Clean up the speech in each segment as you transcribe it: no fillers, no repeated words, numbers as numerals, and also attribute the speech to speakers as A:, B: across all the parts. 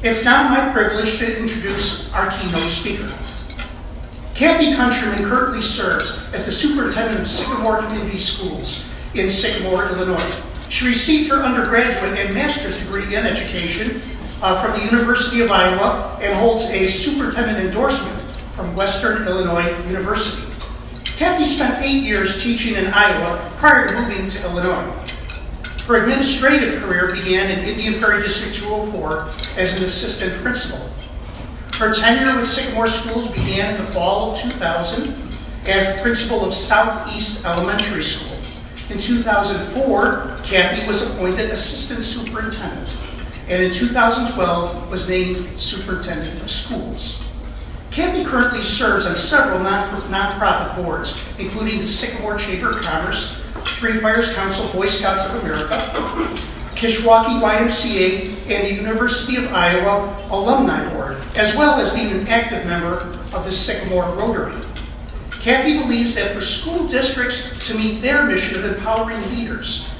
A: It's now my privilege to introduce our keynote speaker. Kathy Countryman currently serves as the Superintendent of Sycamore Community Schools in Sycamore, Illinois. She received her undergraduate and master's degree in education from the University of Iowa and holds a superintendent endorsement from Western Illinois University. Kathy spent 8 years teaching in Iowa prior to moving to Illinois. Her administrative career began in Indian Prairie District 204 as an assistant principal. Her tenure with Sycamore Schools began in the fall of 2000 as principal of Southeast Elementary School. In 2004, Kathy was appointed assistant superintendent, and in 2012 was named superintendent of schools. Kathy currently serves on several nonprofit boards, including the Sycamore Chamber of Commerce, Three Fires Council, Boy Scouts of America, Kishwaukee YMCA, and the University of Iowa Alumni Board, as well as being an active member of the Sycamore Rotary. Kathy believes that for school districts to meet their mission of empowering leaders,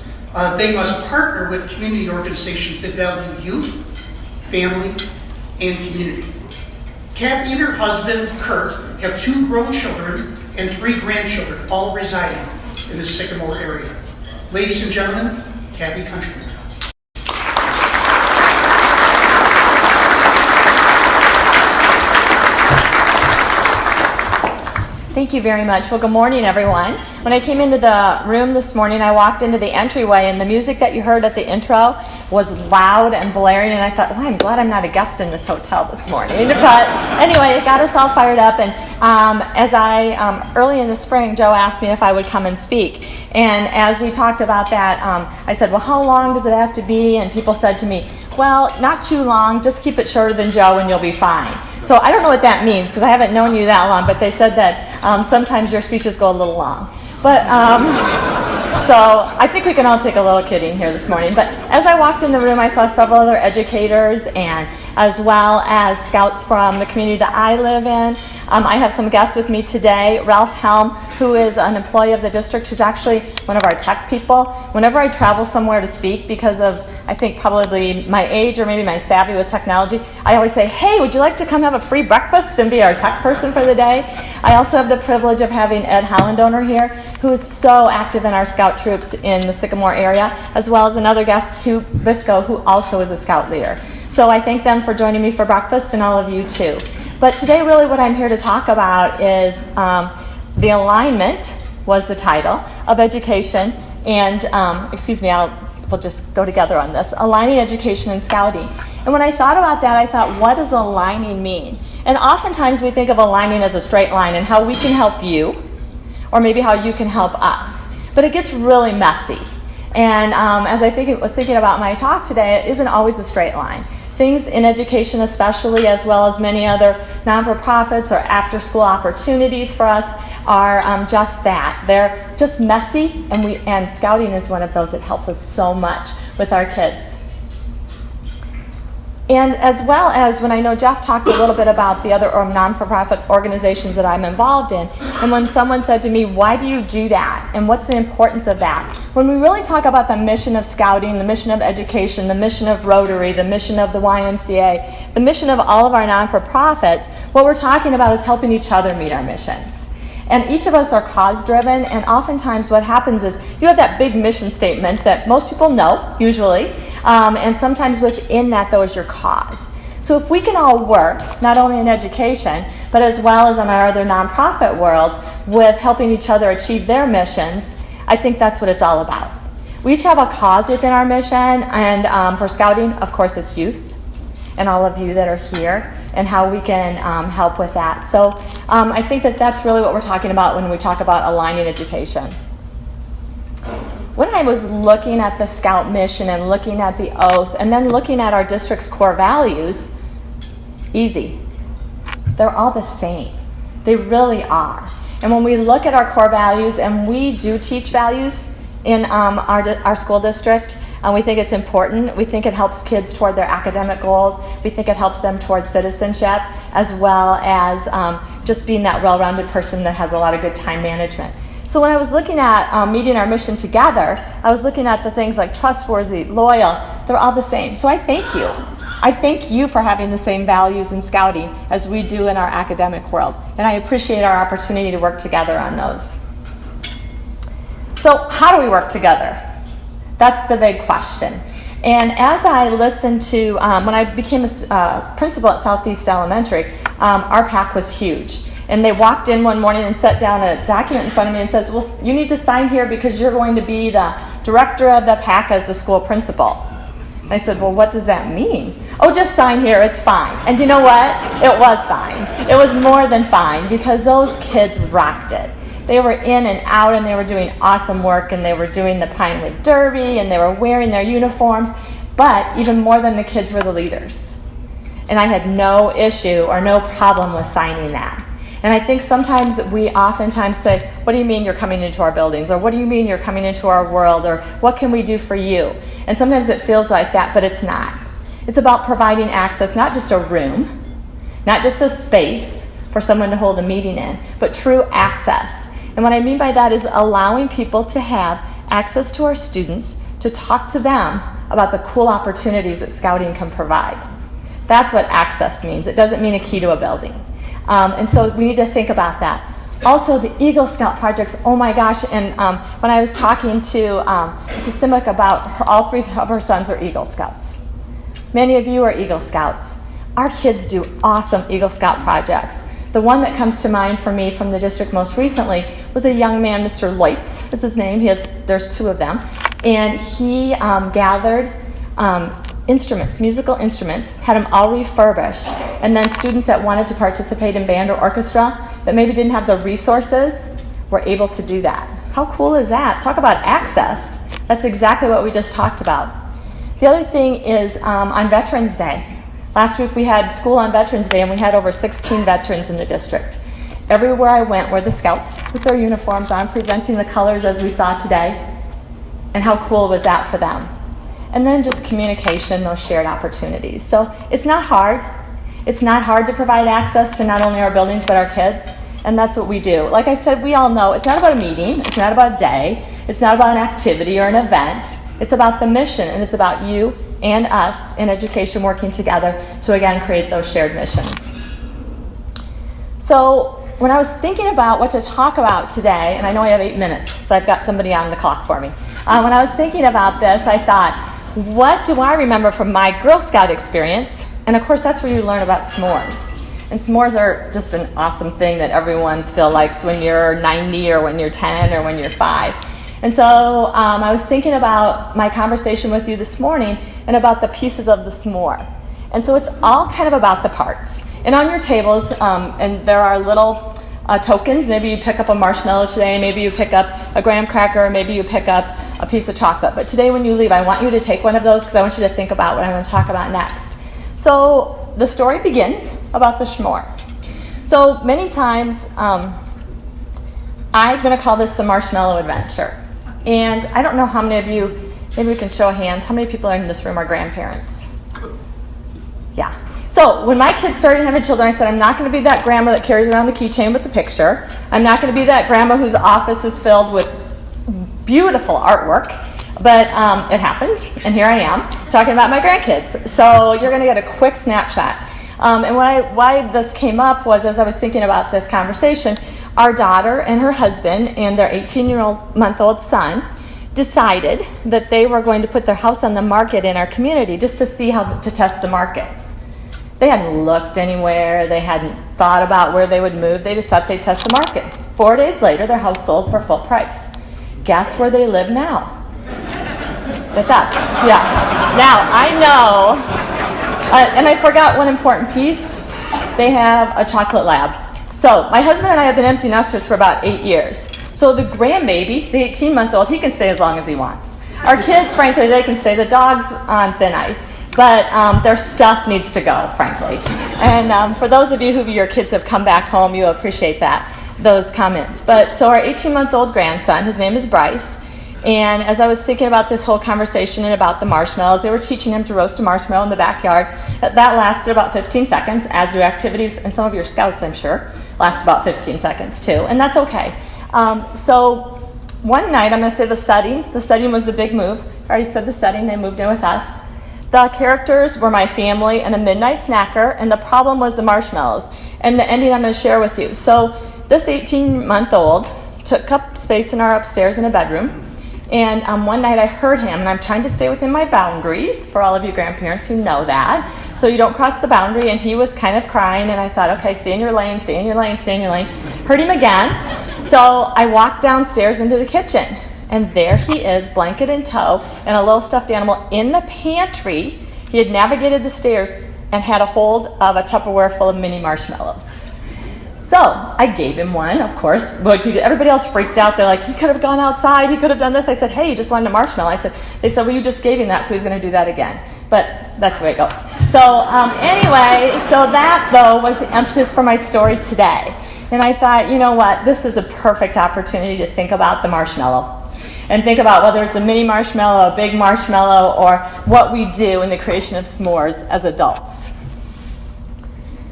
A: they must partner with community organizations that value youth, family, and community. Kathy and her husband, Kurt, have 2 grown children and 3 grandchildren, all residing in the Sycamore area. Ladies and gentlemen, Kathy Countryman.
B: Thank you very much. Well, good morning, everyone. When I came into the room this morning, I walked into the entryway, and the music that you heard at the intro was loud and blaring, and I thought, well, I'm glad I'm not a guest in this hotel this morning. But anyway, it got us all fired up, and early in the spring, Joe asked me if I would come and speak. And as we talked about that, I said, well, how long does it have to be? And people said to me, well, not too long, just keep it shorter than Joe and you'll be fine. So I don't know what that means because I haven't known you that long, but they said that sometimes your speeches go a little long. But so I think we can all take a little kidding here this morning. But as I walked in the room, I saw several other educators and as well as scouts from the community that I live in. I have some guests with me today. Ralph Helm, who is an employee of the district, who's actually one of our tech people. Whenever I travel somewhere to speak, because of, I think, probably my age or maybe my savvy with technology, I always say, hey, would you like to come have a free breakfast and be our tech person for the day? I also have the privilege of having Ed Hollandowner here, who is so active in our scout troops in the Sycamore area, as well as another guest, Hugh Bisco, who also is a scout leader. So I thank them for joining me for breakfast, and all of you too. But today, really what I'm here to talk about is the alignment, was the title, of education, and, we'll just go together on this, aligning education and scouting. And when I thought about that, I thought, what does aligning mean? And oftentimes we think of aligning as a straight line and how we can help you, or maybe how you can help us. But it gets really messy. And as I was thinking about my talk today, it isn't always a straight line. Things in education especially, as well as many other non-for-profits or after-school opportunities for us, are just that. They're just messy, and scouting is one of those that helps us so much with our kids. And as well as when I know Jeff talked a little bit about the other non-for-profit organizations that I'm involved in, and when someone said to me, why do you do that? And what's the importance of that? When we really talk about the mission of scouting, the mission of education, the mission of Rotary, the mission of the YMCA, the mission of all of our non-for-profits, what we're talking about is helping each other meet our missions. And each of us are cause-driven, and oftentimes what happens is you have that big mission statement that most people know, usually, and sometimes within that, though, is your cause. So if we can all work, not only in education, but as well as in our other nonprofit worlds, with helping each other achieve their missions, I think that's what it's all about. We each have a cause within our mission, and for scouting, of course, it's youth, and all of you that are here, and how we can help with that. So I think that that's really what we're talking about when we talk about aligning education. When I was looking at the Scout mission and looking at the oath and then looking at our district's core values, easy. They're all the same. They really are. And when we look at our core values, and we do teach values in our school district, and we think it's important. We think it helps kids toward their academic goals. We think it helps them toward citizenship, as well as just being that well-rounded person that has a lot of good time management. So when I was looking at meeting our mission together, I was looking at the things like trustworthy, loyal. They're all the same. So I thank you. I thank you for having the same values in scouting as we do in our academic world, and I appreciate our opportunity to work together on those. So how do we work together? That's the big question. And as I listened to, when I became a principal at Southeast Elementary, our PAC was huge. And they walked in one morning and set down a document in front of me and says, well, you need to sign here because you're going to be the director of the PAC as the school principal. And I said, well, what does that mean? Oh, just sign here, it's fine. And you know what? It was fine. It was more than fine because those kids rocked it. They were in and out and they were doing awesome work and they were doing the Pinewood Derby and they were wearing their uniforms. But even more than the kids were the leaders. And I had no issue or no problem with signing that. And I think sometimes we oftentimes say, what do you mean you're coming into our buildings? Or what do you mean you're coming into our world? Or what can we do for you? And sometimes it feels like that, but it's not. It's about providing access, not just a room, not just a space for someone to hold a meeting in, but true access. And what I mean by that is allowing people to have access to our students, to talk to them about the cool opportunities that scouting can provide. That's what access means. It doesn't mean a key to a building. And so we need to think about that. Also, the Eagle Scout projects, oh my gosh, and when I was talking to Mrs. Simic about all three of her sons are Eagle Scouts. Many of you are Eagle Scouts. Our kids do awesome Eagle Scout projects. The one that comes to mind for me from the district most recently was a young man, Mr. Leutz is his name. There's two of them. And he gathered instruments, musical instruments, had them all refurbished, and then students that wanted to participate in band or orchestra that maybe didn't have the resources were able to do that. How cool is that? Talk about access. That's exactly what we just talked about. The other thing is on Veterans Day. Last week we had school on Veterans Day and we had over 16 veterans in the district. Everywhere I went were the scouts with their uniforms on, presenting the colors as we saw today. And how cool was that for them? And then just communication, those shared opportunities. So it's not hard. It's not hard to provide access to not only our buildings but our kids. And that's what we do. Like I said, we all know it's not about a meeting. It's not about a day. It's not about an activity or an event. It's about the mission, and it's about you and us in education working together to, again, create those shared missions. So when I was thinking about what to talk about today, and I know I have 8 minutes, so I've got somebody on the clock for me. When I was thinking about this, I thought, what do I remember from my Girl Scout experience? And of course, that's where you learn about s'mores. And s'mores are just an awesome thing that everyone still likes when you're 90 or when you're 10 or when you're 5. And so I was thinking about my conversation with you this morning and about the pieces of the s'more. And so it's all kind of about the parts. And on your tables, and there are little tokens. Maybe you pick up a marshmallow today, maybe you pick up a graham cracker, maybe you pick up a piece of chocolate. But today when you leave, I want you to take one of those because I want you to think about what I'm going to talk about next. So the story begins about the s'more. So many times, I'm going to call this the marshmallow adventure. And I don't know how many of you, maybe we can show of hands, how many people in this room are grandparents? Yeah. So when my kids started having children, I said, I'm not going to be that grandma that carries around the keychain with the picture. I'm not going to be that grandma whose office is filled with beautiful artwork. But it happened, and here I am talking about my grandkids. So you're going to get a quick snapshot. And why this came up was as I was thinking about this conversation, our daughter and her husband and their 18-month-old son decided that they were going to put their house on the market in our community just to see how to test the market. They hadn't looked anywhere. They hadn't thought about where they would move. They just thought they'd test the market. 4 days later, their house sold for full price. Guess where they live now? With us. Yeah. Now, I know, and I forgot one important piece. They have a chocolate lab. So my husband and I have been empty nesters for about 8 years. So the grandbaby, the 18-month-old, he can stay as long as he wants. Our kids, frankly, they can stay. The dog's on thin ice. But their stuff needs to go, frankly. And for those of you who your kids have come back home, you appreciate those comments. But so our 18-month-old grandson, his name is Bryce. And as I was thinking about this whole conversation and about the marshmallows, they were teaching him to roast a marshmallow in the backyard. That lasted about 15 seconds, as do activities, and some of your scouts, I'm sure, last about 15 seconds too, and that's okay. So one night, I'm going to say the setting was a big move. I already said the setting, they moved in with us. The characters were my family and a midnight snacker, and the problem was the marshmallows. And the ending I'm going to share with you. So this 18-month-old took up space in our upstairs in a bedroom. And one night I heard him, and I'm trying to stay within my boundaries, for all of you grandparents who know that. So you don't cross the boundary, and he was kind of crying, and I thought, okay, stay in your lane, stay in your lane, stay in your lane. Heard him again. So I walked downstairs into the kitchen, and there he is, blanket in tow, and a little stuffed animal in the pantry. He had navigated the stairs and had a hold of a Tupperware full of mini marshmallows. So I gave him one, of course. But everybody else freaked out. They're like, he could have gone outside. He could have done this. I said, hey, he just wanted a marshmallow. They said, well, you just gave him that, so he's going to do that again. But that's the way it goes. So anyway, so that, though, was the impetus for my story today. And I thought, you know what? This is a perfect opportunity to think about the marshmallow. And think about whether it's a mini marshmallow, a big marshmallow, or what we do in the creation of s'mores as adults.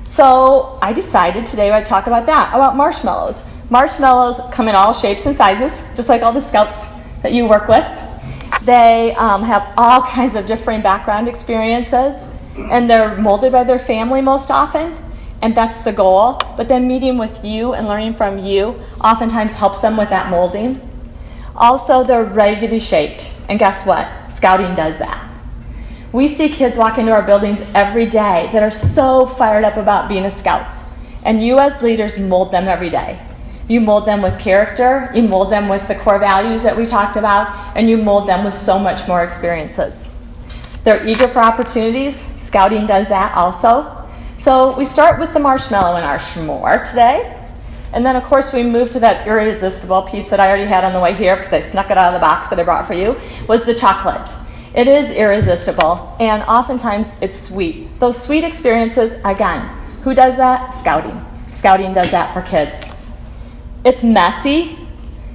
B: So I decided today I'd talk about that, about marshmallows. Marshmallows come in all shapes and sizes, just like all the scouts that you work with. They have all kinds of different background experiences, and they're molded by their family most often, and that's the goal. But then meeting with you and learning from you oftentimes helps them with that molding. Also, they're ready to be shaped, and guess what? Scouting does that. We see kids walk into our buildings every day that are so fired up about being a scout. And you as leaders mold them every day. You mold them with character, you mold them with the core values that we talked about, and you mold them with so much more experiences. They're eager for opportunities. Scouting does that also. So we start with the marshmallow in our s'more today. And then, of course, we move to that irresistible piece that I already had on the way here because I snuck it out of the box that I brought for you, was the chocolate. It is irresistible, and oftentimes it's sweet. Those sweet experiences, again, who does that? Scouting. Scouting does that for kids. It's messy.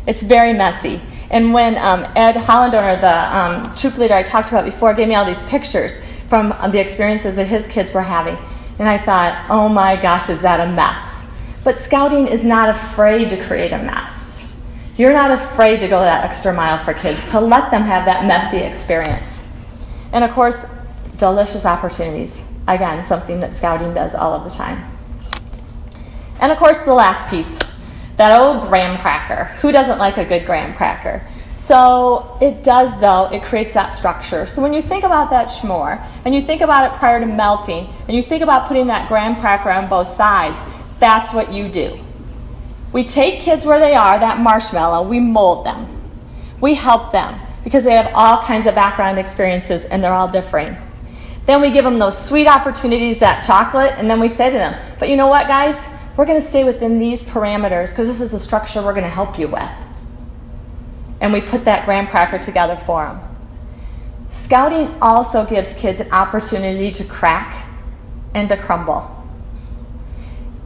B: It's very messy. And when Ed Hollendorner, the troop leader I talked about before, gave me all these pictures from the experiences that his kids were having, and I thought, oh my gosh, is that a mess? But scouting is not afraid to create a mess. You're not afraid to go that extra mile for kids, to let them have that messy experience. And of course, delicious opportunities. Again, something that scouting does all of the time. And of course, the last piece, that old graham cracker. Who doesn't like a good graham cracker? So it does, though, it creates that structure. So when you think about that s'more, and you think about it prior to melting, and you think about putting that graham cracker on both sides, that's what you do. We take kids where they are, that marshmallow, we mold them. We help them because they have all kinds of background experiences and they're all different. Then we give them those sweet opportunities, that chocolate, and then we say to them, but you know what, guys? We're going to stay within these parameters because this is a structure we're going to help you with. And we put that graham cracker together for them. Scouting also gives kids an opportunity to crack and to crumble.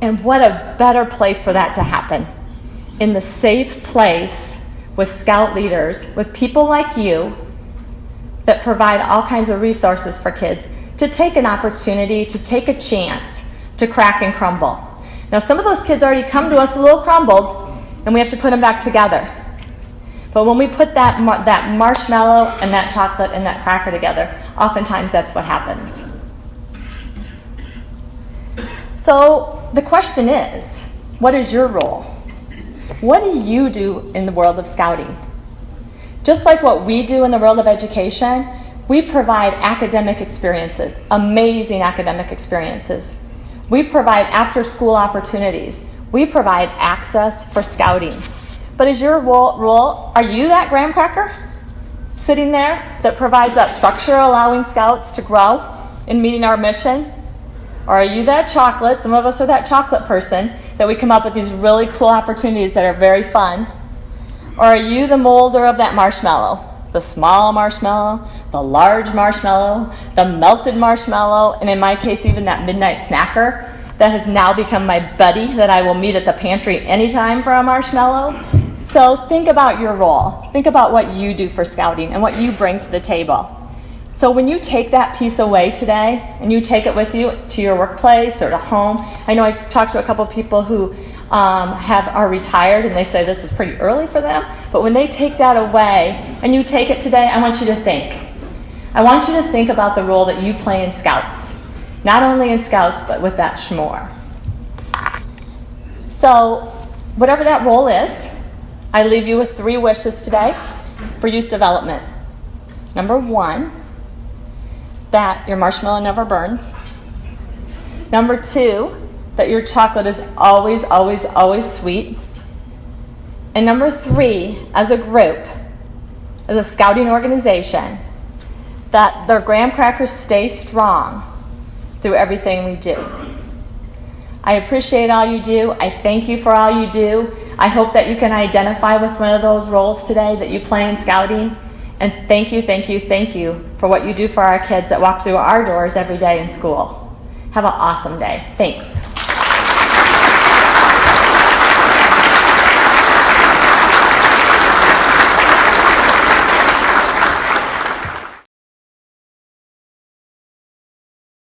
B: And what a better place for that to happen. In the safe place with scout leaders, with people like you that provide all kinds of resources for kids to take an opportunity, to take a chance to crack and crumble. Now, some of those kids already come to us a little crumbled, and we have to put them back together. But when we put that marshmallow and that chocolate and that cracker together, oftentimes that's what happens. So the question is, what is your role? What do you do in the world of scouting? Just like what we do in the world of education, we provide academic experiences, amazing academic experiences. We provide after-school opportunities. We provide access for scouting. But is your role, are you that graham cracker sitting there that provides that structure allowing scouts to grow in meeting our mission? Or are you that chocolate? Some of us are that chocolate person that we come up with these really cool opportunities that are very fun. Or are you the molder of that marshmallow? The small marshmallow, the large marshmallow, the melted marshmallow, and in my case, even that midnight snacker that has now become my buddy that I will meet at the pantry anytime for a marshmallow. So think about your role. Think about what you do for scouting and what you bring to the table. So when you take that piece away today and you take it with you to your workplace or to home, I know I talked to a couple of people who are retired and they say this is pretty early for them, but when they take that away and you take it today, I want you to think, I want you to think about the role that you play in Scouts. Not only in Scouts, but with that s'more. So, whatever that role is, I leave you with 3 wishes today for youth development. Number 1, that your marshmallow never burns. Number 2, that your chocolate is always, always, always sweet. And number 3, as a group, as a scouting organization, that their graham crackers stay strong through everything we do. I appreciate all you do. I thank you for all you do. I hope that you can identify with one of those roles today that you play in scouting. And thank you, thank you, thank you for what you do for our kids that walk through our doors every day in school. Have an awesome day. Thanks.